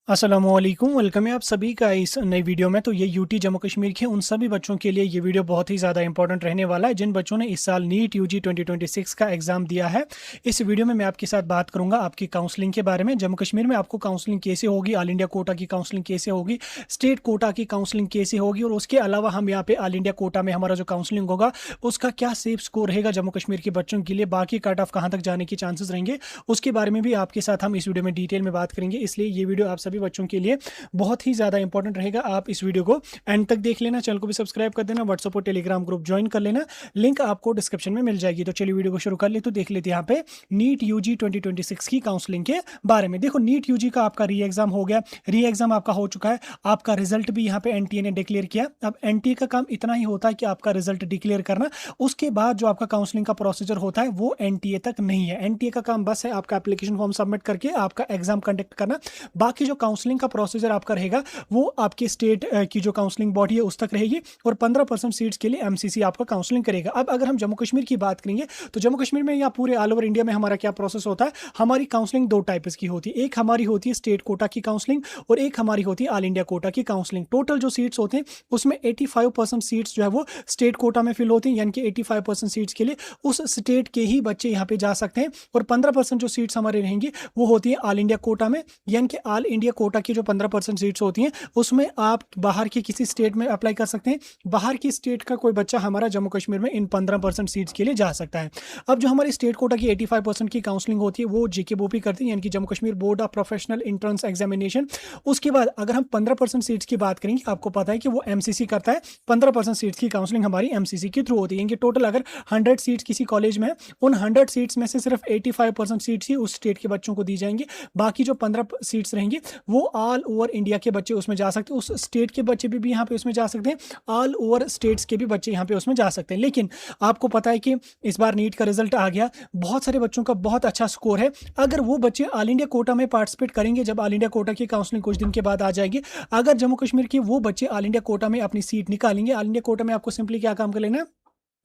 अस्सलामुअलैकुम, वेलकम है आप सभी का इस नई वीडियो में। तो ये यूटी जम्मू कश्मीर के उन सभी बच्चों के लिए ये वीडियो बहुत ही ज़्यादा इंपॉर्टेंट रहने वाला है जिन बच्चों ने इस साल नीट यूजी 2026 का एग्ज़ाम दिया है। इस वीडियो में मैं आपके साथ बात करूंगा आपकी काउंसलिंग के बारे में। जम्मू कश्मीर में आपको काउंसलिंग कैसे होगी, ऑल इंडिया कोटा की काउंसलिंग कैसे होगी, स्टेट कोटा की काउंसलिंग कैसे होगी, और उसके अलावा हम यहाँ पे ऑल इंडिया कोटा में हमारा जो काउंसलिंग होगा उसका क्या सेफ स्कोर रहेगा जम्मू कश्मीर के बच्चों के लिए, बाकी कट ऑफ कहाँ तक जाने के चांसेस रहेंगे, उसके बारे में भी आपके साथ हम इस वीडियो में डिटेल में बात करेंगे। इसलिए ये वीडियो आप सभी बच्चों के लिए बहुत ही ज़्यादा इंपॉर्टेंट रहेगा। आप इस वीडियो को एंड तक देख लेना, चैनल को भी सब्सक्राइब कर देना, व्हाट्सएप और टेलीग्राम ग्रुप ज्वाइन कर लेना, लिंक आपको डिस्क्रिप्शन में मिल जाएगी। तो चलिए वीडियो को शुरू कर ले। तो देख लेते हैं यहाँ पे नीट यूजी 2026 की काउंसलिंग के बारे में। देखो, नीट यूजी का आपका री एग्जाम हो गया, री एग्जाम आपका हो चुका है, आपका रिजल्ट भी यहाँ पे एनटीए ने डिक्लेयर किया। अब एनटीए का काम इतना ही होता है कि आपका रिजल्ट डिक्लेयर करना, उसके बाद जो आपका काउंसलिंग का प्रोसीजर होता है वो एनटीए तक नहीं है। एनटीए का काम बस है आपका एप्लीकेशन फॉर्म सबमिट करके आपका एग्जाम कंडक्ट करना। बाकी जो काउंसलिंग का प्रोसीजर आपका रहेगा वो आपके स्टेट की जो काउंसलिंग बॉडी है उस तक रहेगी, और 15% सीट्स के लिए एमसीसी आपका काउंसलिंग करेगा। अब अगर हम जम्मू कश्मीर की बात करेंगे तो जम्मू कश्मीर में या पूरे ऑल ओवर इंडिया में हमारा क्या प्रोसेस होता है, हमारी काउंसलिंग दो टाइप्स की होती है। एक हमारी होती है स्टेट कोटा की काउंसलिंग और एक हमारी होती है ऑल इंडिया कोटा की काउंसलिंग। टोटल जो सीट्स होते हैं उसमें 85% सीट्स जो है वो स्टेट कोटा में फिल होती हैं, यानी कि 85% सीट्स के लिए उस स्टेट के ही बच्चे यहाँ पे जा सकते हैं, और 15% जो सीट्स हमारे रहेंगी वो होती है ऑल इंडिया कोटा में। यानी कि ऑल इंडिया कोटा की जो 15% सीट्स होती हैं उसमें आप बाहर की किसी स्टेट में अप्लाई कर सकते हैं, बाहर की स्टेट का कोई बच्चा हमारा जम्मू कश्मीर में इन 15% सीट्स के लिए जा सकता है। अब जो हमारी स्टेट कोटा की 85% की काउंसलिंग होती है वो जेकेबोपी करती है, यानी कि Jammu Kashmir board of professional entrance examination. उसके बाद अगर हम 15% सीट्स की बात करेंगे, आपको पता है कि वो एमसीसी करता है। 15% सीट्स की काउंसलिंग हमारी एमसीसी के थ्रू होती है, यानी कि टोटल अगर 100 सीट्स किसी कॉलेज में है, उन 100 सीट्स में से सिर्फ 85% सीट्स ही उस स्टेट के बच्चों को दी जाएंगी। बाकी जो 15 सीट्स रहेंगी वो ऑल ओवर इंडिया के बच्चे उसमें जा सकते हैं, उस स्टेट के बच्चे भी यहाँ पे उसमें जा सकते हैं, ऑल ओवर स्टेट्स के भी बच्चे यहाँ पे उसमें जा सकते हैं। लेकिन आपको पता है कि इस बार नीट का रिजल्ट आ गया, बहुत सारे बच्चों का बहुत अच्छा स्कोर है। अगर वो बच्चे ऑल इंडिया कोटा में पार्टिसिपेट करेंगे, जब ऑल इंडिया कोटा की काउंसलिंग कुछ दिन के बाद आ जाएगी, अगर जम्मू कश्मीर के वो बच्चे ऑल इंडिया कोटा में अपनी सीट निकालेंगे, ऑल इंडिया कोटा में आपको सिंपली क्या काम कर लेना है,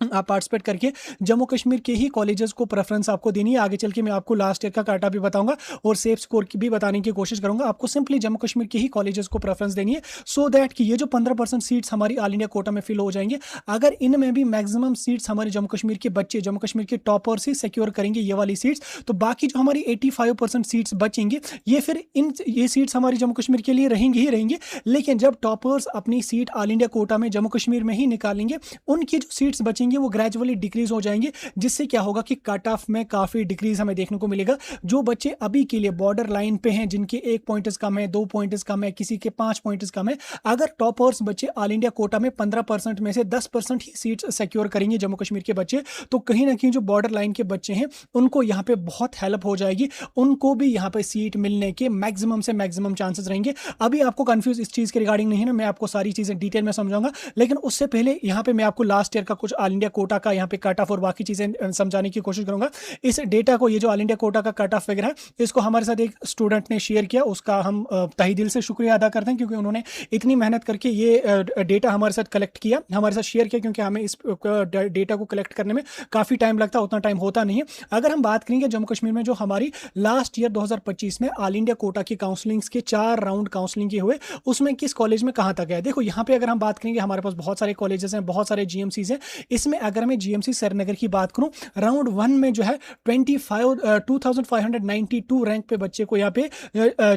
आप पार्टिसिपेट करके जम्मू कश्मीर के ही कॉलेजेस को प्रेफरेंस आपको देनी है। आगे चल के मैं आपको लास्ट ईयर का काटा भी बताऊंगा और सेफ स्कोर की भी बताने की कोशिश करूंगा। आपको सिंपली जम्मू कश्मीर के ही कॉलेजेस को प्रेफरेंस देनी है, सो दैट कि ये जो 15% सीट्स हमारी ऑल इंडिया कोटा में फिल हो जाएंगे, अगर इनमें भी मैक्सिमम सीट्स हमारे जम्मू कश्मीर के बच्चे, जम्मू कश्मीर के टॉपर्स ही सिक्योर करेंगे ये वाली सीट्स, तो बाकी जो हमारी 85% सीट्स बचेंगी ये सीट्स हमारी जम्मू कश्मीर के लिए रहेंगी ही रहेंगी। लेकिन जब टॉपर्स अपनी सीट ऑल इंडिया कोटा में जम्मू कश्मीर में ही निकालेंगे, उनकी जो सीट्स बचेंगी वो ग्रेजुअली डिक्रीज हो जाएंगे, जिससे क्या होगा कि कट ऑफ में काफी डिक्रीज हमें देखने को मिलेगा। जो बच्चे अभी के लिए बॉर्डर लाइन पे हैं, जिनके 1 पॉइंट्स कम है, 2 पॉइंट्स कम है, किसी के 5 पॉइंट्स कम है, अगर टॉपर्स बच्चे ऑल इंडिया कोटा में 15% में से 10% ही सीट्स सिक्योर करेंगे जम्मू कश्मीर के बच्चे, तो कहीं ना कहीं जो बॉर्डर लाइन के बच्चे हैं उनको यहाँ पे बहुत हेल्प हो जाएगी, उनको भी यहाँ पे सीट मिलने के मैक्सिमम से मैक्सिमम चांसेस रहेंगे। अभी आपको कंफ्यूज इस चीज के रिगार्डिंग नहीं है ना, मैं आपको सारी चीजें डिटेल में समझाऊंगा, लेकिन उससे पहले यहाँ पे मैं आपको लास्ट ईयर का कुछ ऑल इंडिया कोटा का यहाँ पे कट ऑफ और बाकी चीजें समझाने की कोशिश करूंगा। इस डेटा को, ये जो ऑल इंडिया कोटा का कट ऑफ वगैरह है, इसको हमारे साथ एक स्टूडेंट ने शेयर किया, उसका हम तहे दिल से शुक्रिया अदा करते हैं, क्योंकि उन्होंने इतनी मेहनत करके ये डेटा हमारे साथ कलेक्ट किया, हमारे साथ शेयर किया, क्योंकि हमें इस डेटा को कलेक्ट करने में काफी टाइम लगता है, उतना टाइम होता नहीं है। अगर हम बात करेंगे जम्मू कश्मीर में जो हमारी लास्ट ईयर 2025 में ऑल इंडिया कोटा की काउंसलिंग के 4 राउंड काउंसलिंग के हुए, उसमें किस कॉलेज में कहां तक है। देखो, यहाँ पे अगर हम बात करेंगे, हमारे पास बहुत सारे कॉलेजेस हैं, बहुत सारे जीएमसीज हैं। इसमें अगर मैं जीएमसी श्रीनगर की बात करूं, राउंड 1 में जो है 2592 रैंक पे बच्चे को यहाँ पे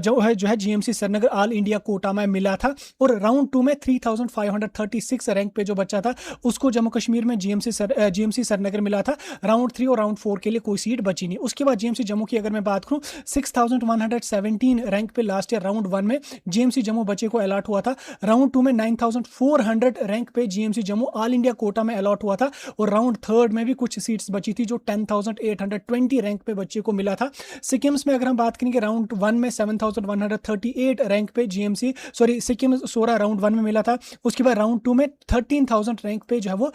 जो है GMC Srinagar all India quota में मिला था, और राउंड 2 में 3536 रैंक पे जो बच्चा था उसको जम्मू कश्मीर में जीएमसी श्रीनगर मिला था। राउंड 3 और राउंड 4 के लिए कोई सीट बची नहीं। उसके बाद जीएमसी जम्मू की अगर मैं बात करूं, 6117 रैंक पे लास्ट ईयर राउंड 1 में जीएमसी जम्मू बच्चे को अलॉट हुआ था। राउंड 2 में 9400 रैंक पे GMC Jammu all India quota में अलॉट हुआ था, और राउंड 3 में भी कुछ सीट्स बची थी जो 10820 रैंक पे बच्चे को मिला था। सिक्किम्स में अगर हम बात करेंगे, राउंड 1 में 7138 रैंक पे सिक्किम सोरा राउंड 1 में मिला था। उसके बाद राउंड 2 में 13000 रैंक पे जो है वो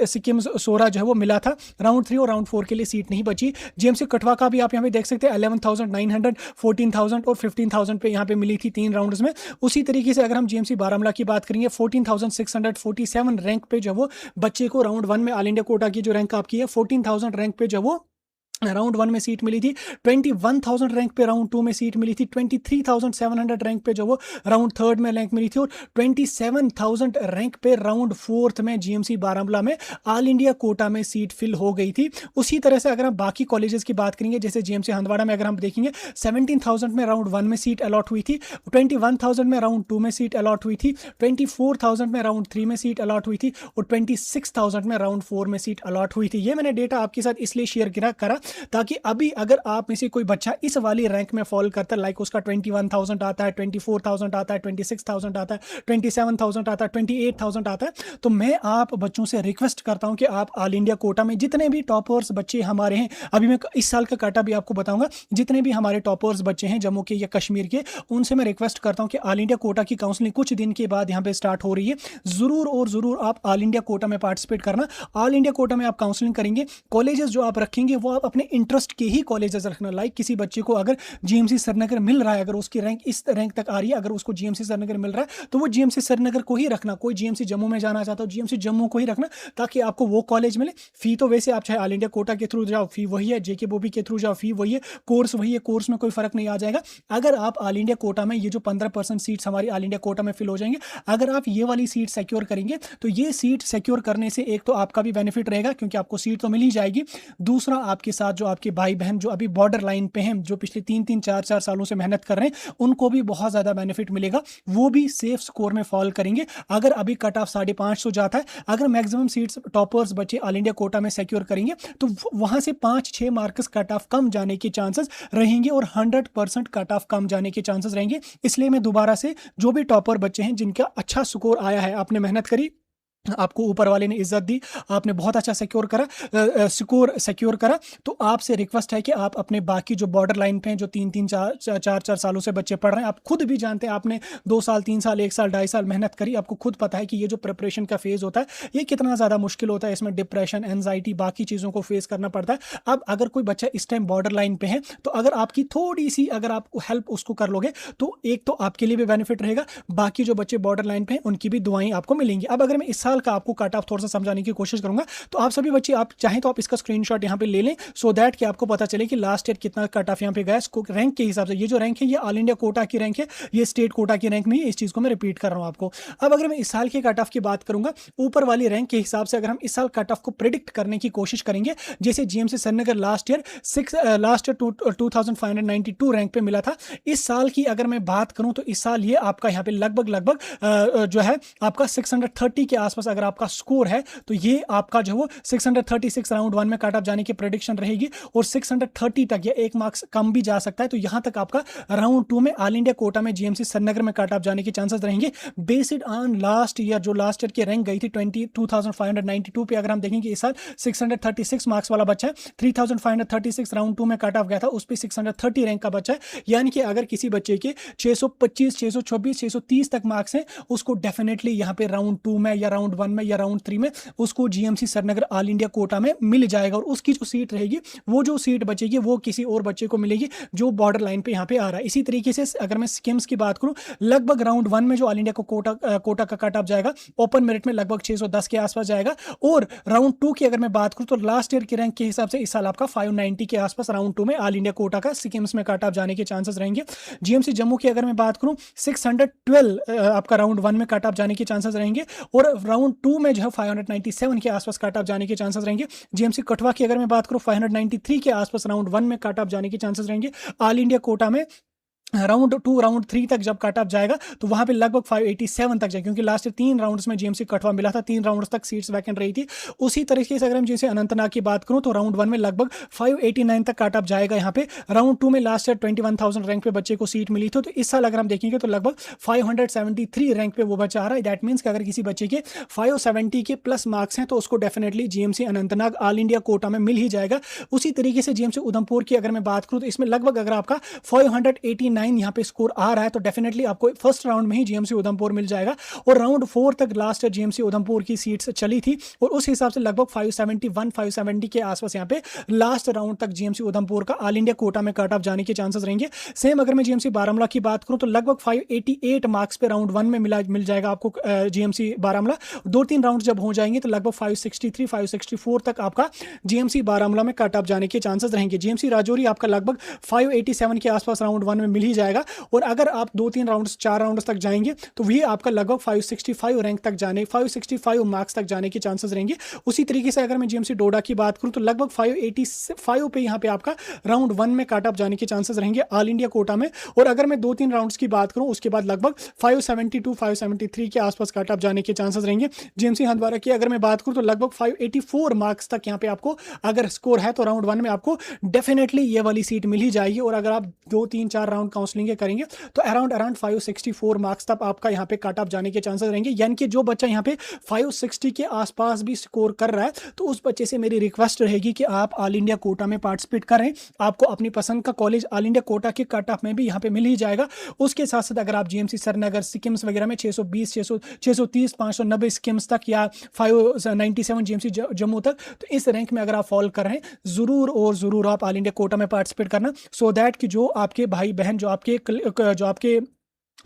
सिक्किम सोरा जो है वो मिला था। राउंड 3 और राउंड 4 के लिए सीट नहीं बची। जीएमसी कठवा का भी आप यहाँ पे देख सकते हैं, 11900, 14000 और 15000 पे यहाँ पे मिली थी 3 राउंड्स में। उसी तरीके से अगर हम जीएमसी बारामूला की बात करेंगे, 14647 रैंक पे जो वो बच्चे को राउंड 1 में ऑल इंडिया कोटा की जो रैंक आपकी है 14000 रैंक पे जो वो राउंड 1 में सीट मिली थी, 21,000 रैंक पे राउंड 2 में सीट मिली थी, 23,700 रैंक पे जो वो राउंड 3 में रैंक मिली थी, और 27,000 रैंक पे राउंड 4 में जीएमसी बारामूला में ऑल इंडिया कोटा में सीट फिल हो गई थी। उसी तरह से अगर हम बाकी कॉलेजेस की बात करेंगे, जैसे जीएमसी हंदवाड़ा में अगर हम देखेंगे 17,000 में राउंड 1 में सीट अलॉट हुई थी, 21,000 में राउंड 2 में सीट अलॉट हुई थी, 24,000 में राउंड 3 में सीट अलॉट हुई थी, और 26,000 में राउंड 4 में सीट अलॉट हुई थी। ये मैंने डेटा आपके साथ इसलिए शेयर करा ताकि अभी अगर आप में से कोई बच्चा इस वाली रैंक में फॉल करता है, लाइक उसका 21,000 आता है, 24,000 आता है, 26,000 आता है, 27,000 आता है, 28,000 आता है, तो मैं आप बच्चों से रिक्वेस्ट करता हूं कि आप ऑल इंडिया कोटा में जितने भी टॉपर्स बच्चे हमारे हैं, अभी मैं इस साल का काटा भी आपको बताऊंगा, जितने भी हमारे टॉपर्स बच्चे हैं जम्मू के या कश्मीर के, उनसे मैं रिक्वेस्ट करता हूं कि ऑल इंडिया कोटा की काउंसलिंग कुछ दिन के बाद यहां पे स्टार्ट हो रही है, जरूर और जरूर आप ऑल इंडिया कोटा में पार्टिसिपेट करना। ऑल इंडिया कोटा में आप काउंसलिंग करेंगे, कॉलेजेस जो आप रखेंगे वो आप अपने इंटरेस्ट के ही कॉलेजेस रखना। लाइक किसी बच्चे को अगर जीएमसी श्रीनगर मिल रहा है, अगर उसकी रैंक इस रैंक तक आ रही है, अगर उसको जीएमसी श्रीनगर मिल रहा है तो वो जीएमसी श्रीनगर को ही रखना। कोई जीएमसी जम्मू में जाना चाहता हो, जीएमसी जम्मू को ही रखना, ताकि आपको वो कॉलेज मिले। फी तो वैसे आप चाहे ऑल इंडिया कोटा के थ्रू जाओ फी वही है, जेके बोबी के थ्रू जाओ फी वही है, कोर्स वही है, कोर्स में कोई फर्क नहीं आ जाएगा। अगर आप ऑल इंडिया कोटा में ये जो 15% सीट्स हमारी ऑल इंडिया कोटा में फिल हो जाएंगे, अगर आप ये वाली सीट सिक्योर करेंगे तो ये सीट सिक्योर करने से एक तो आपका भी बेनिफिट रहेगा क्योंकि आपको सीट तो मिल ही जाएगी, दूसरा आपके साथ जो आपके भाई बहन जो अभी बॉर्डर लाइन पे हैं, जो पिछले 3-3 4-4 सालों से मेहनत कर रहे हैं, उनको भी बहुत ज्यादा बेनिफिट मिलेगा, वो भी सेफ स्कोर में फॉल करेंगे। अगर अभी कट ऑफ 550 जाता है, अगर मैक्सिमम सीट्स टॉपर्स बच्चे ऑल इंडिया कोटा में सिक्योर करेंगे तो वहां से 5-6 मार्क्स कट ऑफ कम जाने के चांसेस रहेंगे और 100% कट ऑफ कम जाने के चांसेस रहेंगे। इसलिए मैं दोबारा से जो भी टॉपर बच्चे हैं जिनका अच्छा स्कोर आया है, आपने मेहनत करी, आपको ऊपर वाले ने इज्जत दी, आपने बहुत अच्छा स्कोर सिक्योर करा, तो आपसे रिक्वेस्ट है कि आप अपने बाकी जो बॉर्डर लाइन पे हैं, जो 3-3 4-4 सालों से बच्चे पढ़ रहे हैं, आप खुद भी जानते हैं, आपने 2 साल 3 साल 1 साल 2.5 साल मेहनत करी, आपको खुद पता है कि ये जो प्रिपरेशन का फेज होता है ये कितना ज़्यादा मुश्किल होता है, इसमें डिप्रेशन, एंजाइटी, बाकी चीज़ों को फेस करना पड़ता है। अब अगर कोई बच्चा इस टाइम बॉर्डर लाइन पे है तो अगर आपकी थोड़ी सी अगर आप हेल्प उसको कर लोगे तो एक तो आपके लिए भी बेनिफिट रहेगा, बाकी जो बच्चे बॉर्डर लाइन पे हैं उनकी भी दुआएं आपको मिलेंगी। अब अगर मैं इस साल का आपको कट ऑफ थोड़ा सा समझाने की कोशिश करूंगा, तो आप सभी बच्चे आप चाहें तो आप इसका स्क्रीनशॉट यहां पे ले लें, सो दैट कि आपको पता चले कि लास्ट ईयर कितना कट ऑफ यहां पे गया रैंक के हिसाब से। ये जो रैंक है ये ऑल इंडिया कोटा की रैंक है, ये स्टेट कोटा की रैंक नहीं है, इस चीज को मैं रिपीट कर रहा हूं आपको। अब अगर मैं इस साल के कट ऑफ की बात करूंगा, ऊपर वाली रैंक के हिसाब से अगर हम इस साल कट ऑफ को प्रिडिक्ट करने की कोशिश करेंगे, जैसे GMC Srinagar last year 2592 rank पे मिला था, इस साल की अगर मैं बात करूं तो इस साल ये आपका यहां पे लगभग जो है आपका 630 के आसपास अगर आपका स्कोर है तो ये आपका जो वो 636 राउंड 1 में कट ऑफ जाने की प्रेडिक्शन रहेगी, और 630 तक या 1 मार्क्स कम भी जा सकता है, तो यहां तक आपका राउंड 2 में ऑल इंडिया कोटा में जीएमसी श्रीनगर में कट ऑफ जाने के चांसेस रहेंगे। बेस्ड ऑन लास्ट ईयर, जो लास्ट ईयर की रैंक गई थी 22,592 पे, अगर हम देखेंगे इस साल 636 मार्क्स वाला बच्चा है, 3,536 राउंड 2 में कट ऑफ गया था, उस पर 630 रैंक का बच्चा है, यानी कि अगर किसी बच्चे के 625 626 630 तक मार्क्स हैं, उसको डेफिनेटली यहां पे राउंड 2 में या राउंड 1 में या राउंड 3 में उसको GMC Srinagar all India quota में मिल जाएगा, और उसकी जो सीट रहेगी, वो जो सीट बचेगी वो किसी और बच्चे को मिलेगी जो बॉर्डर लाइन पे यहाँ पे आ रहा है। इसी तरीके से अगर मैं स्किम्स की बात करूं, लगभग राउंड 1 में जो ऑल इंडिया को कोटा का कट ऑफ जाएगा, ओपन मेरिट में लगभग 610 के आसपास जाएगा, और राउंड 2 की अगर मैं बात करूं तो लास्ट ईयर की रैंक के हिसाब से इस साल आपका 590 के आसपास राउंड 2 में ऑल इंडिया कोटा का स्किम्स में कट ऑफ जाने के चांसेस रहेंगे। जीएमसी जम्मू की अगर मैं बात करूं 612 आपका राउंड 1 में कट ऑफ जाने के चांसेस रहेंगे, और राउंड 2 में जो है 597 के आसपास कट ऑफ जाने के चांसेस रहेंगे। जीएमसी कठुआ की अगर मैं बात करूं 593 के आसपास राउंड 1 में कट ऑफ जाने के चांसेस रहेंगे। ऑल इंडिया कोटा में राउंड 2 राउंड 3 तक जब कट ऑफ जाएगा तो वहां पे लगभग 587 तक जाएगा, क्योंकि लास्ट 3 राउंड्स में जीएमसी कठुआ मिला था, 3 राउंड्स तक सीट्स वैकेंट रही थी। उसी तरीके से अगर हम जैसे अनंतनाग की बात करूं तो राउंड 1 में लगभग 589 तक कट ऑफ जाएगा यहाँ पे। राउंड 2 में लास्ट ईयर 21,000 रैंक पे बच्चे को सीट मिली थी, तो इस साल अगर हम देखेंगे तो लगभग 573 रैंक पे वो बच्चा आ रहा है। दैट मीन्स कि अगर किसी बच्चे के 570 के प्लस मार्क्स हैं तो उसको definitely GMC Anantnag all India quota में मिल ही जाएगा। उसी तरीके से जीएमसी उधमपुर की अगर मैं बात करूं तो इसमें लगभग अगर आपका 589 89 यहाँ पे स्कोर आ रहा है तो डेफिनेटली आपको फर्स्ट राउंड में ही जीएमसी उधमपुर मिल जाएगा। और राउंड 4 तक लास्ट जीएमसी उधमपुर की सीट्स चली थी और उस हिसाब से लगभग 570 के आसपास यहाँ पे लास्ट राउंड तक जीएमसी उधमपुर का ऑल इंडिया कोटा में कट ऑफ जाने के चांसेस रहेंगे। सेम अगर मैं जीएमसी बारामूला की बात करूं तो लगभग 588 मार्क्स पे राउंड 1 में मिल जाएगा आपको जीएमसी बारामूला। 2-3 राउंड जब हो जाएंगे तो लगभग 563 564 तक आपका जीएमसी बारामूला में कट ऑफ जाने के चांसेस रहेंगे। जीएमसी राजौरी आपका लगभग 587 के आसपास राउंड 1 में मिल ही जाएगा और अगर आप 2-3 राउंड्स 4 राउंड्स तक जाएंगे तो वही आपका लगभग 565 रैंक तक जाने 565 मार्क्स तक जाने के चांसेस रहेंगे। उसी तरीके से अगर मैं जीएमसी डोडा की बात करूं तो लगभग 585 पे यहाँ पे आपका राउंड 1 में कट ऑफ जाने के चांसेस रहेंगे ऑल इंडिया कोटा में। और अगर मैं 2-3 राउंड्स की बात करूं उसके बाद लगभग 572 573 के आसपास कट ऑफ जाने के चांसेस रहेंगे। जीएमसी हंदवाड़ा की अगर मैं बात करूं तो लगभग 584 मार्क्स तक यहाँ पे आपको अगर स्कोर है तो राउंड 1 में आपको डेफिनेटली ये वाली सीट मिल ही जाएगी। और अगर आप 2-3-4 राउंड काउंसलिंग करेंगे तो अराउंड 564 मार्क्स तक आपका यहाँ पे कट ऑफ जाने के चांसेस रहेंगे। यानी कि जो बच्चा यहाँ पे 560 के आसपास भी स्कोर कर रहा है तो उस बच्चे से मेरी रिक्वेस्ट रहेगी कि आप ऑल इंडिया कोटा में पार्टिसिपेट करें। आपको अपनी पसंद का कॉलेज ऑल इंडिया कोटा के कट ऑफ में भी यहाँ पे मिल ही जाएगा। उसके साथ साथ अगर आप जीएमसी श्रीनगर सिक्किम्स वगैरह में 620 630 590 स्किम्स तक या 597 जीएमसी जम्मू तक तो इस रैंक में अगर आप फॉलो कर रहे हैं जरूर आप ऑल इंडिया कोटा में पार्टिसिपेट करना सो दैट कि जो आपके भाई बहन जो आपके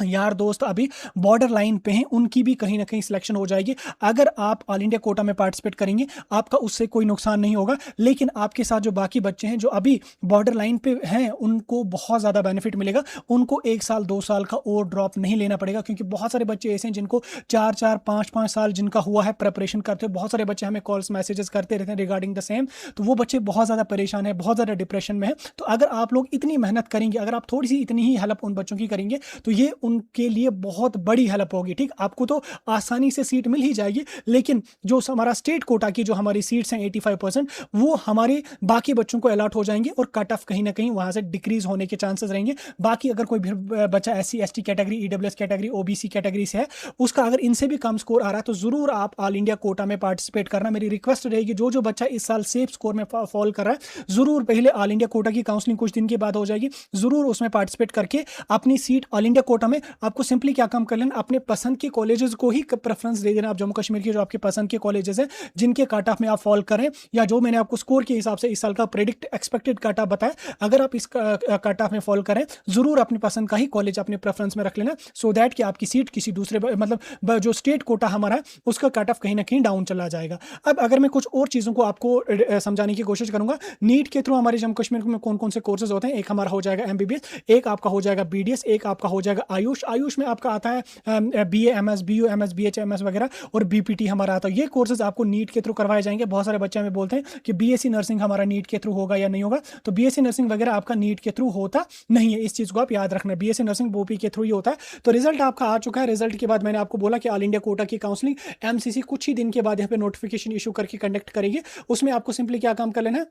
यार दोस्त अभी बॉर्डर लाइन पे हैं उनकी भी कहीं ना कहीं सिलेक्शन हो जाएगी। अगर आप ऑल इंडिया कोटा में पार्टिसिपेट करेंगे आपका उससे कोई नुकसान नहीं होगा, लेकिन आपके साथ जो बाकी बच्चे हैं जो अभी बॉर्डर लाइन पे हैं उनको बहुत ज़्यादा बेनिफिट मिलेगा। उनको 1 साल 2 साल का और ड्रॉप नहीं लेना पड़ेगा क्योंकि बहुत सारे बच्चे ऐसे हैं जिनको 4-4 5-5 साल जिनका हुआ है प्रिपरेशन करते हैं। बहुत सारे बच्चे हमें कॉल्स मैसेजेस करते रहते हैं रिगार्डिंग द सेम, तो वो बच्चे बहुत ज़्यादा परेशान है, बहुत ज़्यादा डिप्रेशन में है। तो अगर आप लोग इतनी मेहनत करेंगे, अगर आप थोड़ी सी इतनी ही हेल्प उन बच्चों की करेंगे तो ये उनके लिए बहुत बड़ी हेल्प होगी। ठीक, आपको तो आसानी से सीट मिल ही जाएगी, लेकिन जो हमारा स्टेट कोटा की जो हमारी सीट्स हैं 85% वो हमारे बाकी बच्चों को अलॉट हो जाएंगे और कट ऑफ कहीं ना कहीं वहां से डिक्रीज होने के चांसेस रहेंगे। बाकी अगर कोई भी बच्चा SC ST category, EWS category, OBC category से है, उसका अगर इनसे भी कम स्कोर आ रहा है तो जरूर आप ऑल इंडिया कोटा में पार्टिसिपेट करना। मेरी रिक्वेस्ट रहेगी जो बच्चा इस साल सेफ स्कोर में फॉल कर रहा है जरूर पहले ऑल इंडिया कोटा की काउंसलिंग कुछ दिन के बाद हो जाएगी, जरूर उसमें पार्टिसिपेट करके अपनी सीट ऑल इंडिया कोटा में आपको सिंपली क्या काम कर लेना, अपने पसंद के कॉलेजेस को ही प्रेफरेंस दे देना। आप जम्मू कश्मीर के जो आपके पसंद के कॉलेजेस हैं जिनके कट ऑफ में आप फॉल करें या जो मैंने आपको स्कोर के हिसाब से इस साल का प्रेडिक्ट एक्सपेक्टेड कट ऑफ बताया, अगर आप इस कट ऑफ में फॉल करें जरूर अपनी पसंद का ही कॉलेज अपने प्रेफरेंस में रख लेना सो दैट कि आपकी सीट किसी दूसरे मतलब जो स्टेट कोटा हमारा है उसका कट ऑफ कहीं ना कहीं डाउन चला जाएगा। अब अगर मैं कुछ और चीज़ों को आपको समझाने की कोशिश करूंगा, नीट के थ्रू हमारे जम्मू कश्मीर में कौन कौन से कोर्सेज होते हैं। एक हमारा हो जाएगा MBBS, एक आपका हो जाएगा BDS, एक आपका हो जाएगा आयुष में आपका आता है BA MS BU MS BHMS वगैरह, और BPT हमारा आता है। ये कोर्सेज आपको नीट के थ्रू करवाए जाएंगे। बहुत सारे बच्चे हमें बोलते हैं कि BSc नर्सिंग हमारा नीट के थ्रू होगा या नहीं होगा, तो BSc नर्सिंग वगैरह आपका नीट के थ्रू होता नहीं है, इस चीज़ को आप याद रखना। BSc नर्सिंग बोपी के थ्रू ही होता है। तो रिजल्ट आपका आ चुका है। रिजल्ट के बाद मैंने आपको बोला कि ऑल इंडिया कोटा की काउंसलिंग MCC कुछ ही दिन के बाद यहाँ पे नोटिफिकेशन इशू करके कंडक्ट करेगी। उसमें आपको सिंपली क्या काम कर लेना है,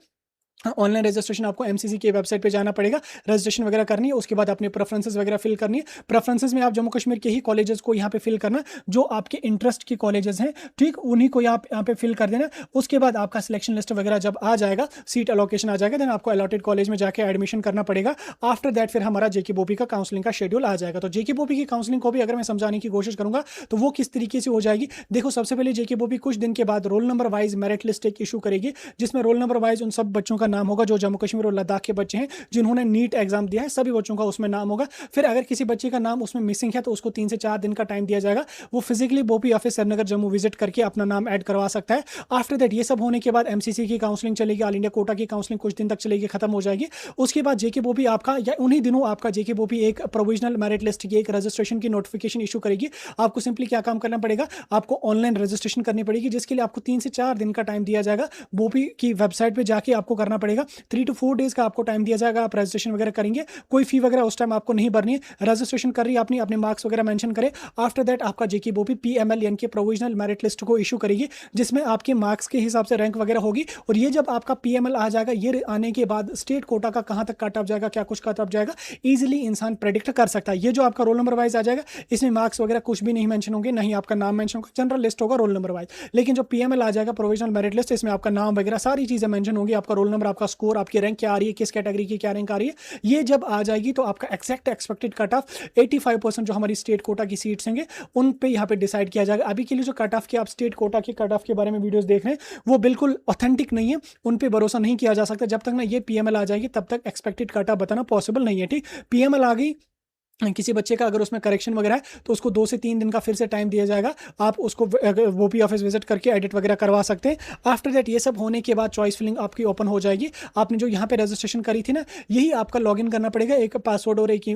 ऑनलाइन रजिस्ट्रेशन आपको MCC के वेबसाइट पे जाना पड़ेगा, रजिस्ट्रेशन वगैरह करनी है। उसके बाद अपने प्रेफरेंसेस वगैरह फिल करनी है। प्रेफरेंसेस में आप जम्मू कश्मीर के ही कॉलेजेस को यहाँ पे फिल करना, जो आपके इंटरेस्ट के कॉलेजेस हैं, ठीक, उन्हीं को आप यहाँ पे फिल कर देना। उसके बाद आपका सिलेक्शन लिस्ट वगैरह जब आ जाएगा, सीट अलोकेशन आ जाएगा, देन आपको अलॉटेड कॉलेज में जाके एडमिशन करना पड़ेगा। आफ्टर दैट फिर हमारा JK बोपी का काउंसलिंग का शेड्यूल आ जाएगा। तो JK बोपी की काउंसलिंग को भी अगर मैं समझाने की कोशिश करूंगा तो वो किस तरीके से हो जाएगी। देखो, सबसे पहले JK बोपी कुछ दिन के बाद roll number wise merit list एक इशू करेगी, जिसमें रोल नंबर वाइज उन सब बच्चों का नाम होगा जो जम्मू कश्मीर और लद्दाख के बच्चे हैं जिन्होंने नीट एग्जाम दिया है, सभी बच्चों का उसमें नाम होगा। फिर अगर किसी बच्चे का नाम उसमें मिसिंग है तो उसको 3 से 4 दिन का टाइम दिया जाएगा, वो फिजिकली बोपी ऑफिस श्रीनगर जम्मू विजिट करके अपना नाम ऐड करवा सकता है। आफ्टर दैट ये सब होने के बाद MCC की काउंसलिंग चलेगी, ऑल इंडिया कोटा की काउंसलिंग कुछ दिन तक चलेगी, खत्म हो जाएगी। उसके बाद JK बोपी आपका या उन्हीं दिनों आपका JK बोपी एक प्रोविजनल मेरिट लिस्ट की एक रजिस्ट्रेशन की नोटिफिकेशन इशू करेगी। आपको सिंपली क्या काम करना पड़ेगा, आपको ऑनलाइन रजिस्ट्रेशन करनी पड़ेगी, जिसके लिए आपको 3 से 4 दिन का टाइम दिया जाएगा। बोपी की वेबसाइट पर जाके आपको करना पड़ेगा। 3 to 4 डेज का आपको टाइम दिया जाएगा। आप रजिस्ट्रेशन वगैरह करेंगे, कोई फी वगैरह उस टाइम आपको नहीं भरनी है। रजिस्ट्रेशन कर रही है आपने, अपने मार्क्स वगैरह मेंशन करें। आफ्टर दैट आपका JK बोपी PML यानी कि प्रोविजनल मेरिट लिस्ट को इशू करेगी, जिसमें आपके मार्क्स के हिसाब से रैंक वगैरह होगी। और ये जब आपका PML आ जाएगा, ये आने के बाद स्टेट कोटा का कहां तक कट ऑफ जाएगा, क्या कुछ कट ऑफ जाएगा, इजीली इंसान प्रेडिक्ट कर सकता है। ये जो आपका रोल नंबर वाइज आ जाएगा, इसमें मार्क्स वगैरह कुछ भी नहीं मेंशन होंगे, नहीं आपका नाम मेंशन होगा, जनरल लिस्ट होगा रोल नंबर वाइज। लेकिन जो PML आ जाएगा प्रोविजनल मेरिट लिस्ट, इसमें आपका नाम वगैरह सारी चीजें मेंशन होंगी, आपका रोल नंबर आपका स्कोर, आपकी रैंक क्या आ रही है, किस कैटेगरी की क्या रैंक आ रही है, ये जब आ जाएगी तो आपका एक्जैक्ट एक्सपेक्टेड कट ऑफ 85% जो हमारी स्टेट कोटा की सीट्स होंगे उन पे यहाँ पे डिसाइड किया जाएगा। अभी के लिए जो कट ऑफ की आप स्टेट कोटा की कट ऑफ के बारे में वीडियोस देख रहे हैं वो बिल्कुल ऑथेंटिक नहीं है, उन पे भरोसा नहीं किया जा सकता। जब तक ना ये पीएमएल आ जाएगी तब तक एक्सपेक्टेड कट ऑफ बताना पॉसिबल नहीं है। ठीक, पीएमएल आ गई, किसी बच्चे का अगर उसमें करेक्शन वगैरह है तो उसको 2 से 3 दिन का फिर से टाइम दिया जाएगा, आप उसको वो पी ऑफिस विजिट करके एडिट वगैरह करवा सकते हैं। आफ्टर दैट ये सब होने के बाद चॉइस फिलिंग आपकी ओपन हो जाएगी। आपने जो यहाँ पे रजिस्ट्रेशन करी थी ना, यही आपका लॉगिन करना पड़ेगा, एक पासवर्ड और एक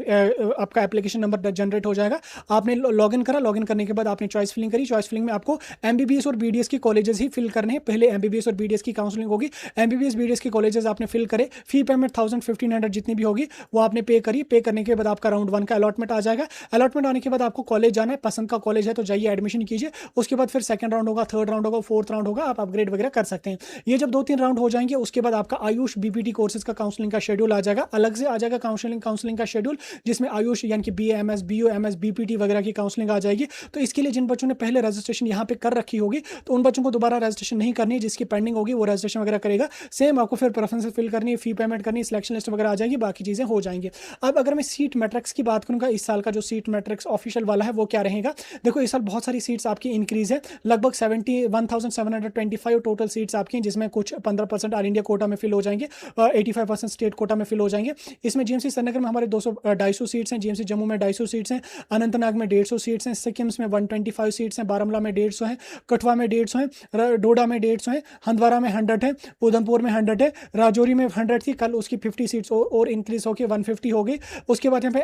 आपका एप्लीकेशन नंबर जनरेट हो जाएगा। आपने लॉगिन करा, लॉगिन करने के बाद आपने चॉइस फिलिंग करी, चॉइस फिलिंग में आपको एमबीबीएस और बीडीएस की कॉलेजेस ही फिल करने हैं। पहले एमबीबीएस और बीडीएस की काउंसलिंग होगी, एमबीबीएस बीडीएस की कॉलेजेस आपने फिल करे, फी पेमेंट 1000-1500 जितनी भी होगी वो आपने पे करी। पे करने के बाद आपका राउंड 1 का अलॉटमेंट आ जाएगा। अलॉटमेंट आने के बाद आपको कॉलेज जाना है, पसंद का कॉलेज है तो जाइए एडमिशन कीजिए। उसके बाद फिर सेकंड राउंड होगा, थर्ड राउंड होगा, फोर्थ राउंड होगा, आप अपग्रेड वगैरह कर सकते हैं। ये जब 2-3 राउंड हो जाएंगे उसके बाद आपका आयुष बीपीटी कोर्सेज का काउंसलिंग का शेड्यूल आ जाएगा, अलग से आ जाएगा काउंसलिंग का शेड्यूल, जिसमें आयुष यानी कि बीएएमएस, बीओएमएस, बीपीटी वगैरह की काउंसलिंग आ जाएगी। तो इसके लिए जिन बच्चों ने पहले रजिस्ट्रेशन यहाँ पे कर रखी होगी तो उन बच्चों को दोबारा रजिस्ट्रेशन नहीं करनी है, जिसकी पेंडिंग होगी वो रजिस्ट्रेशन वगैरह करेगा। सेम आपको फिर प्रेफरेंस फिल करनी है, फी पेमेंट करनी है, सिलेक्शन लिस्ट वगैरह आ जाएगी, बाकी चीजें हो जाएंगी। अब अगर मैं सीट मैट्रिक्स की बात करूंगा, इस साल का जो सीट मैट्रिक्स ऑफिशियल वाला है वो क्या रहेगा। देखो इस साल बहुत सारी सीट्स आपकी इंक्रीज है, लगभग 71,725 टोटल सीट्स आपकी हैं, जिसमें कुछ 15% ऑल इंडिया कोटा में फिल हो जाएंगे, 85% स्टेट कोटा में फिल हो जाएंगे। इसमें जीएमसी श्रीनगर में हमारे 250 सीट्स हैं, जीएमसी जम्मू में 250 सीट्स हैं, अनंतनाग में 150 सीट्स हैं, सिक्किम में 125 सीट्स हैं, बारामूला में 150 हैं, कठुआ में 150 हैं, डोडा में 150 हैं, हंदवाड़ा में 100 है, उधमपुर में 100 है, राजौरी में 100 थी, कल उसकी 50 सीट्स और इंक्रीज होकर 150 हो गई। उसके बाद यहाँ पे